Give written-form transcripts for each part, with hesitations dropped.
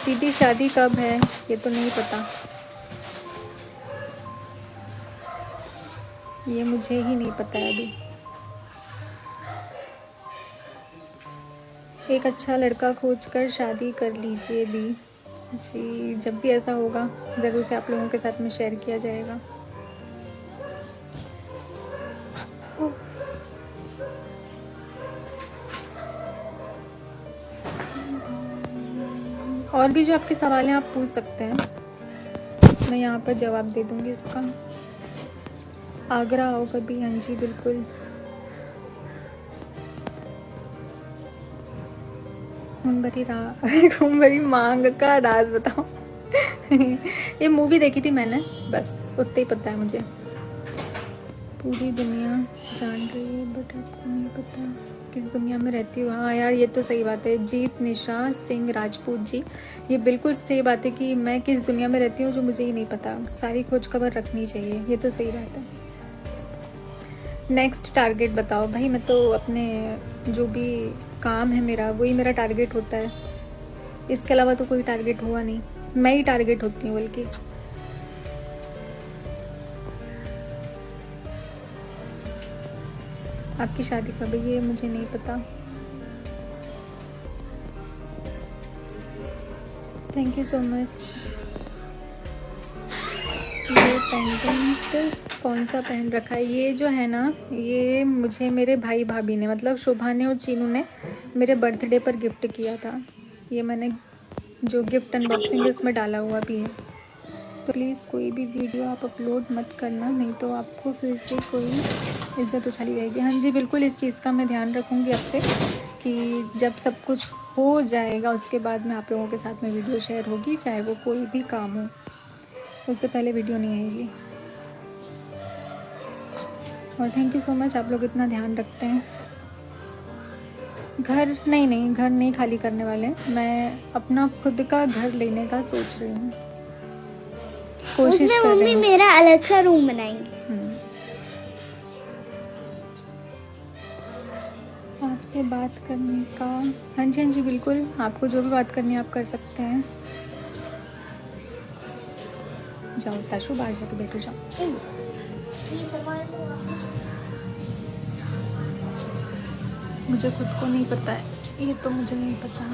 दीदी शादी कब है ये तो नहीं पता, ये मुझे ही नहीं पता है अभी। एक अच्छा लड़का खोजकर शादी कर लीजिए दी जी, जब भी ऐसा होगा ज़रूर से आप लोगों के साथ में शेयर किया जाएगा। और भी जो आपके सवाल हैं आप पूछ सकते हैं, मैं यहाँ पर जवाब दे दूँगी उसका। आगरा आओ कभी, हाँ जी बिल्कुल। खून भरी मांग का राज बताओ। ये मूवी देखी थी मैंने, बस उतना ही पता है मुझे। पूरी दुनिया जान रही है बट आपको नहीं पता किस दुनिया में रहती हूँ। हाँ यार ये तो सही बात है जीत निशा सिंह राजपूत जी, ये बिल्कुल सही बात है कि मैं किस दुनिया में रहती हूँ जो मुझे ही नहीं पता। सारी खोज खबर रखनी चाहिए, ये तो सही बात है। नेक्स्ट टारगेट बताओ भाई, मैं तो अपने जो भी काम है मेरा वही मेरा टारगेट होता है, इसके अलावा तो कोई टारगेट हुआ नहीं, मैं ही टारगेट होती हूँ बल्कि। आपकी शादी कब है ये मुझे नहीं पता। Thank you so much. ये पेंडेंट कौन सा पहन रखा है, ये जो है ना ये मुझे मेरे भाई भाभी ने मतलब शोभा ने और चीनू ने मेरे बर्थडे पर गिफ्ट किया था। ये मैंने जो गिफ्ट अनबॉक्सिंग है उसमें डाला हुआ भी है। तो प्लीज़ कोई भी वीडियो आप अपलोड मत करना, नहीं तो आपको फिर से कोई इज्जत उछाली जाएगी। हाँ जी बिल्कुल, इस चीज़ का मैं ध्यान रखूँगी आपसे कि जब सब कुछ हो जाएगा उसके बाद में आप लोगों के साथ में वीडियो शेयर होगी, चाहे वो कोई भी काम हो, उससे पहले वीडियो नहीं आएगी। और थैंक यू सो मच, आप लोग इतना ध्यान रखते हैं। घर नहीं, घर नहीं खाली करने वाले, मैं अपना खुद का घर लेने का सोच रही हूँ, कोशिश कर रही हूँ। मम्मी मेरा अलग सा रूम बनाएंगे। आपसे बात करने का, हाँ जी बिल्कुल, आपको जो भी बात करनी है आप कर सकते हैं। जाओ ताशु बाहर जाके बैठो जाओ। मुझे खुद को नहीं पता है, ये तो मुझे नहीं पता।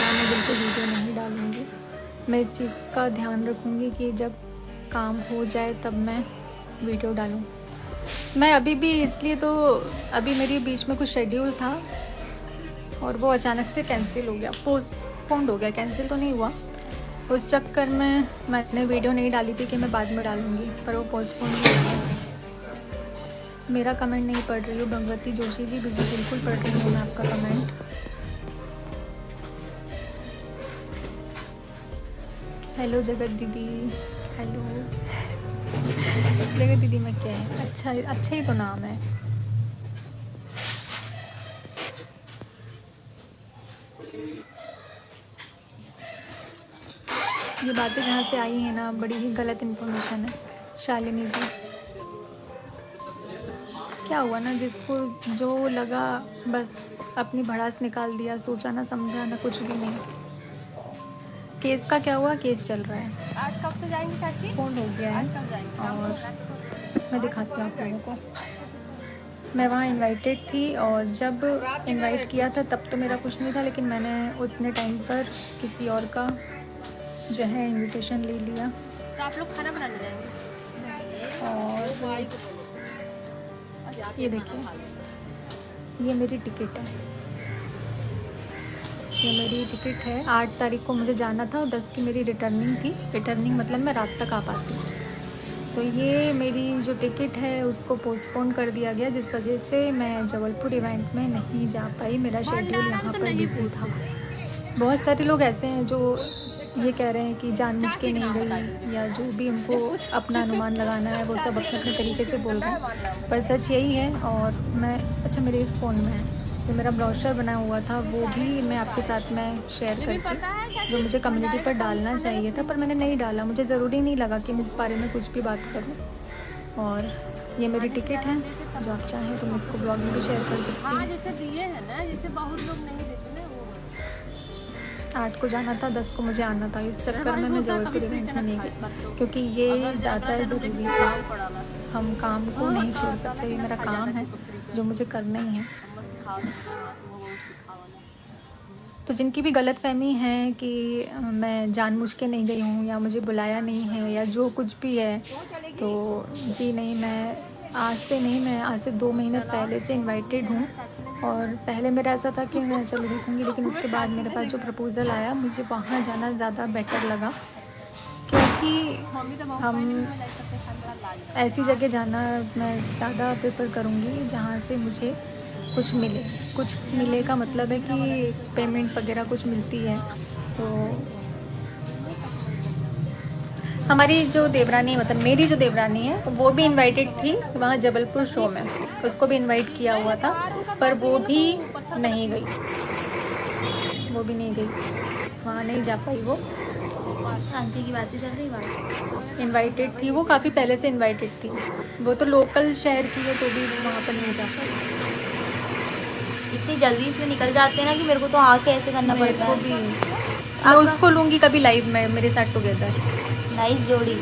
मैं बिल्कुल वीडियो नहीं डालूँगी, मैं इस चीज़ का ध्यान रखूँगी कि जब काम हो जाए तब मैं वीडियो डालूँ। मैं अभी भी इसलिए तो अभी मेरी बीच में कुछ शेड्यूल था और वो अचानक से कैंसिल हो गया, पोस्टपोन्ड हो गया, कैंसिल तो नहीं हुआ। उस चक्कर में मैंने वीडियो नहीं डाली थी कि मैं बाद में डालूँगी, पर वो पोस्टपोन्ड हो गया। मेरा कमेंट नहीं पढ़ रही हूँ भगवती जोशी जी, बिल्कुल पढ़ रही हूँ मैं आपका कमेंट। हेलो जगत दीदी, हेलो। जगत दीदी में क्या है, अच्छा ही तो नाम है। ये बातें जहाँ से आई हैं ना बड़ी ही गलत इन्फॉर्मेशन है। शालिनी जी, क्या हुआ ना, जिसको जो लगा बस अपनी भड़ास निकाल दिया, सोचा ना समझा ना कुछ भी नहीं। केस का क्या हुआ, केस चल रहा है। आज कब से जाएंगे चाची? फोन हो गया है और मैं दिखाती हूँ आप लोगों को। मैं वहाँ इनवाइटेड थी और जब इनवाइट किया था तब तो मेरा कुछ नहीं था, लेकिन मैंने उतने टाइम पर किसी और का जो है इनविटेशन ले लिया। तो आप लोग खाना बनाने जाएंगे। और ये देखिए, ये मेरी टिकट है, ये मेरी टिकट है। 8 तारीख को मुझे जाना था और 10 की मेरी रिटर्निंग थी। रिटर्निंग मतलब मैं रात तक आ पाती। तो ये मेरी जो टिकट है उसको पोस्टपोन कर दिया गया, जिस वजह से मैं जबलपुर इवेंट में नहीं जा पाई। मेरा शेड्यूल यहाँ पर बिजी था। बहुत सारे लोग ऐसे हैं जो ये कह रहे हैं कि जानबूझ के नहीं गई, या जो भी उनको अपना अनुमान लगाना है वो सब अपने अपने तरीके से बोल रहे हैं, पर सच यही है। और मैं, अच्छा मेरे इस फ़ोन में है जो मेरा ब्रोशर बना हुआ था वो भी मैं आपके साथ में शेयर करती, जो मुझे कम्युनिटी पर डालना चाहिए था पर मैंने नहीं डाला। मुझे ज़रूरी नहीं लगा कि मैं इस बारे में कुछ भी बात करूं। और ये मेरी टिकट है, जो आप चाहें तो मैं इसको ब्लॉग में भी शेयर कर सकती हूँ। जैसे दिए हैं ना, जैसे बहुत लोग नहीं देते ना, वो 8 को जाना था, 10 को मुझे आना था। इस चक्कर में मैं जबलपुर इवेंट में नहीं गई, क्योंकि ये ज़्यादा ज़रूरी था। हम काम को नहीं छोड़ सकते, ये मेरा काम है जो मुझे करना ही है। तो जिनकी भी गलतफ़हमी है कि मैं जानबूझ के नहीं गई हूँ या मुझे बुलाया नहीं है या जो कुछ भी है, तो जी नहीं, मैं आज से नहीं, मैं आज से 2 महीने पहले से इनवाइटेड हूँ। और पहले मेरा ऐसा था कि मैं चलो देखूँगी, लेकिन उसके बाद मेरे पास जो प्रपोज़ल आया, मुझे वहाँ जाना ज़्यादा बेटर लगा, क्योंकि हम ऐसी जगह जाना मैं ज़्यादा प्रेफर करूँगी जहाँ से मुझे कुछ मिले। कुछ मिले का मतलब है कि पेमेंट वगैरह कुछ मिलती है। तो हमारी जो देवरानी, मतलब मेरी जो देवरानी है, तो वो भी इनवाइटेड थी वहाँ जबलपुर शो में, उसको भी इनवाइट किया हुआ था, पर वो भी नहीं गई, वहाँ नहीं जा पाई। वो आंटी की बातें चल रही, बात इनवाइटेड थी, वो काफ़ी पहले से इनवाइटेड थी, वो तो लोकल शहर की है, तो भी वहाँ पर नहीं जा पाई। इतनी जल्दी इसमें निकल जाते हैं ना कि मेरे को तो आके ऐसे करना पड़ता है। भी मैं उसको लूँगी कभी लाइव में मेरे साथ टुगेदर। नाइस जोड़ी।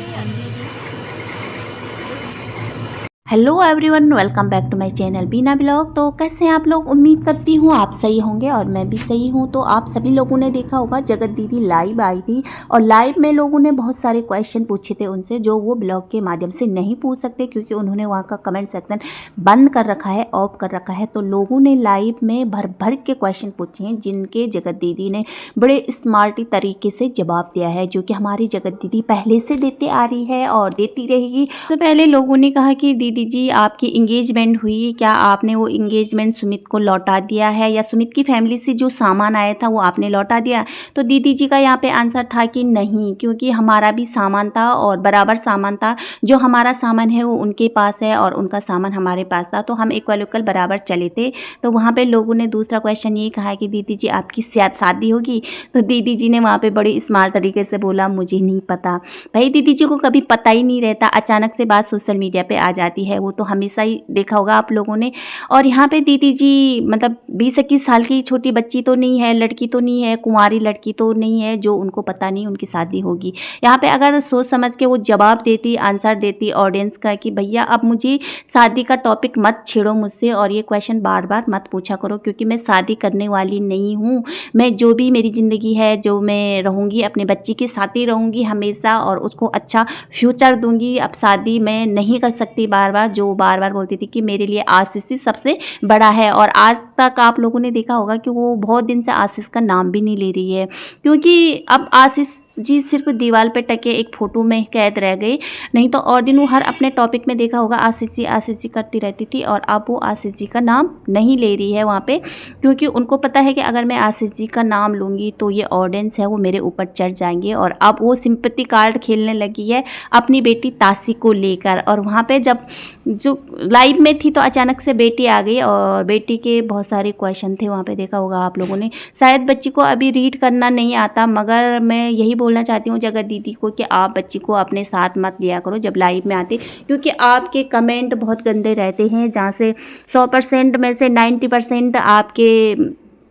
Hello everyone, welcome back to my channel Beena blog. तो कैसे हैं आप लोग? उम्मीद करती हूँ आप सही होंगे और मैं भी सही हूँ। तो आप सभी लोगों ने देखा होगा जगत दीदी लाइव आई थी और लाइव में लोगों ने बहुत सारे क्वेश्चन पूछे थे उनसे, जो वो ब्लॉग के माध्यम से नहीं पूछ सकते क्योंकि उन्होंने वहाँ का कमेंट सेक्शन बंद कर रखा है, ऑफ कर रखा है। तो लोगों ने लाइव में भर भर के क्वेश्चन पूछे हैं, जिनके जगत दीदी ने बड़े स्मार्टी तरीके से जवाब दिया है, जो कि हमारी जगत दीदी पहले से देते आ रही है और देती रहेगी। तो पहले लोगों ने कहा कि दीदी जी आपकी इंगेजमेंट हुई, क्या आपने वो इंगेजमेंट सुमित को लौटा दिया है या सुमित की फैमिली से जो सामान आया था वो आपने लौटा दिया? तो दीदी जी का यहाँ पे आंसर था कि नहीं, क्योंकि हमारा भी सामान था और बराबर सामान था। जो हमारा सामान है वो उनके पास है और उनका सामान हमारे पास था, तो हम इक्वल इक्वल बराबर चले थे। तो वहाँ पे लोगों ने दूसरा क्वेश्चन ये कहा कि दीदी जी आपकी शादी होगी? तो दीदी जी ने वहाँ पे बड़ी स्मार्ट तरीके से बोला मुझे नहीं पता। भाई दीदी जी को कभी पता ही नहीं रहता, अचानक से बात सोशल मीडिया पे आ जाती है, वो तो हमेशा ही देखा होगा आप लोगों ने। और यहाँ पे दीदी जी मतलब 20-21 साल की छोटी बच्ची तो नहीं है, लड़की तो नहीं है, कुंवारी लड़की तो नहीं है जो उनको पता नहीं उनकी शादी होगी। यहाँ पे अगर सोच समझ के वो जवाब देती, आंसर देती ऑडियंस का कि भैया अब मुझे शादी का टॉपिक मत छेड़ो मुझसे और ये क्वेश्चन बार बार मत पूछा करो, क्योंकि मैं शादी करने वाली नहीं हूँ। मैं जो भी मेरी ज़िंदगी है, जो मैं रहूँगी अपने बच्ची के साथ ही रहूँगी हमेशा और उसको अच्छा फ्यूचर दूँगी। अब शादी मैं नहीं कर सकती बार बार, जो बार बार बोलती थी कि मेरे लिए आशीष ही सबसे बड़ा है। और आज तक आप लोगों ने देखा होगा कि वो बहुत दिन से आशीष का नाम भी नहीं ले रही है, क्योंकि अब आशीष जी सिर्फ दीवार पे टके एक फ़ोटो में कैद रह गई। नहीं तो और दिन वो हर अपने टॉपिक में देखा होगा आशीष जी करती रहती थी, और अब वो आशीष जी का नाम नहीं ले रही है वहाँ पे, क्योंकि उनको पता है कि अगर मैं आशीष जी का नाम लूँगी तो ये ऑडियंस है वो मेरे ऊपर चढ़ जाएंगे। और अब वो सिंपैथी कार्ड खेलने लगी है अपनी बेटी तासी को लेकर। और वहाँ पे जब जो लाइव में थी तो अचानक से बेटी आ गई और बेटी के बहुत सारे क्वेश्चन थे वहाँ पे, देखा होगा आप लोगों ने। शायद बच्ची को अभी रीड करना नहीं आता, मगर मैं यही बोलना चाहती हूँ जगत दीदी को कि आप बच्ची को अपने साथ मत लिया करो जब लाइव में आते, क्योंकि आपके कमेंट बहुत गंदे रहते हैं, जहाँ से 100% में से 90% आपके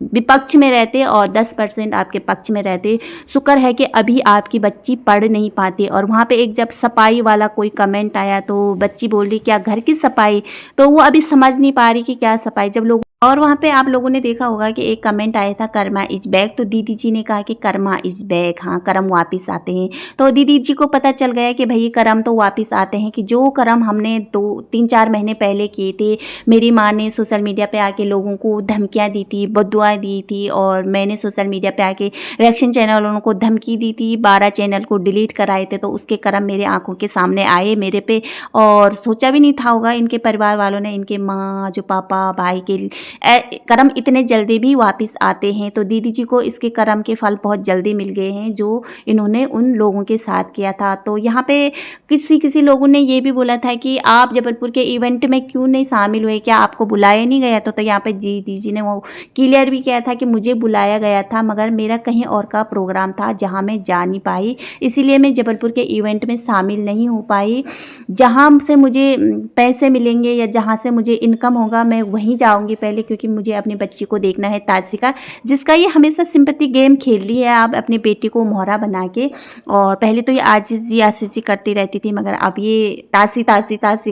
विपक्ष में रहते और 10% आपके पक्ष में रहते। शुक्र है कि अभी आपकी बच्ची पढ़ नहीं पाती। और वहाँ पे एक जब सफाई वाला कोई कमेंट आया तो बच्ची बोल रही क्या घर की सफाई, तो वो अभी समझ नहीं पा रही कि क्या सफाई। जब लोग और वहाँ पे आप लोगों ने देखा होगा कि एक कमेंट आया था कर्मा इज बैक, तो दीदी जी ने कहा कि कर्मा इज बैक, हाँ कर्म वापस आते हैं। तो दीदी जी को पता चल गया कि भाई कर्म तो वापस आते हैं, कि जो कर्म हमने 2-3-4 महीने पहले किए थे, मेरी माँ ने सोशल मीडिया पे आके लोगों को धमकियाँ दी थी, बद्दुआएं दी थी, और मैंने सोशल मीडिया पे आके रिएक्शन चैनलों को धमकी दी थी, 12 चैनल को डिलीट कराए थे, तो उसके कर्म मेरे आंखों के सामने आए मेरे पे। और सोचा भी नहीं था होगा इनके परिवार वालों ने, इनके माँ जो पापा भाई के कर्म इतने जल्दी भी वापस आते हैं। तो दीदी जी को इसके कर्म के फल बहुत जल्दी मिल गए हैं जो इन्होंने उन लोगों के साथ किया था। तो यहाँ पे किसी लोगों ने ये भी बोला था कि आप जबलपुर के इवेंट में क्यों नहीं शामिल हुए, क्या आपको बुलाया नहीं गया? तो यहाँ पे दीदी जी ने वो क्लियर भी किया था कि मुझे बुलाया गया था मगर मेरा कहीं और का प्रोग्राम था जहाँ मैं जा नहीं पाई, इसीलिए मैं जबलपुर के इवेंट में शामिल नहीं हो पाई। जहाँ से मुझे पैसे मिलेंगे या जहाँ से मुझे इनकम होगा मैं वहीं जाऊँगी पहले, क्योंकि मुझे अपनी बच्ची को देखना है तासिका, जिसका ये हमेशा सिंपैथी गेम खेल रही है आप अपनी बेटी को मोहरा बना के। और पहले तो ये आशीष जी करती रहती थी मगर अब ये तासी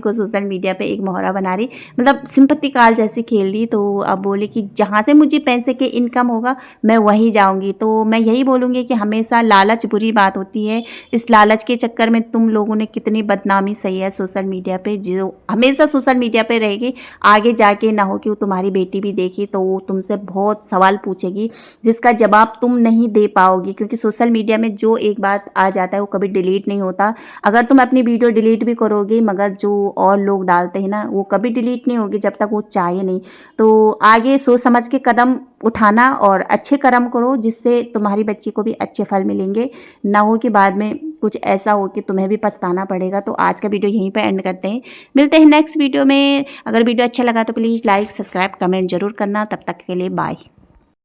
को सोशल मीडिया पे एक मोहरा बना रही, मतलब सिंपैथी कार्ड जैसी खेल रही। तो अब बोले कि जहाँ से मुझे पैसे के इनकम होगा मैं वहीं जाऊँगी। तो मैं यही बोलूँगी कि हमेशा लालच बुरी बात होती है। इस लालच के चक्कर में तुम लोगों ने कितनी बदनामी सही है सोशल मीडिया पे, जो हमेशा सोशल मीडिया पे रहेगी, आगे जाके ना हो कि वो तुम्हारी बेटी भी देखी तो वो तुमसे बहुत सवाल पूछेगी जिसका जवाब तुम नहीं दे पाओगी, क्योंकि सोशल मीडिया में जो एक बात आ जाता है वो कभी डिलीट नहीं होता। अगर तुम अपनी वीडियो डिलीट भी करोगे मगर जो और लोग डालते हैं ना वो कभी डिलीट नहीं होगी जब तक वो चाहे नहीं। तो आगे सोच समझ के कदम उठाना और अच्छे कर्म करो जिससे तुम्हारी बच्ची को भी अच्छे फल मिलेंगे, ना हो कि बाद में कुछ ऐसा हो कि तुम्हें भी पछताना पड़ेगा। तो आज का वीडियो यहीं पे एंड करते हैं, मिलते हैं नेक्स्ट वीडियो में। अगर वीडियो अच्छा लगा तो प्लीज़ लाइक सब्सक्राइब कमेंट जरूर करना। तब तक के लिए बाय।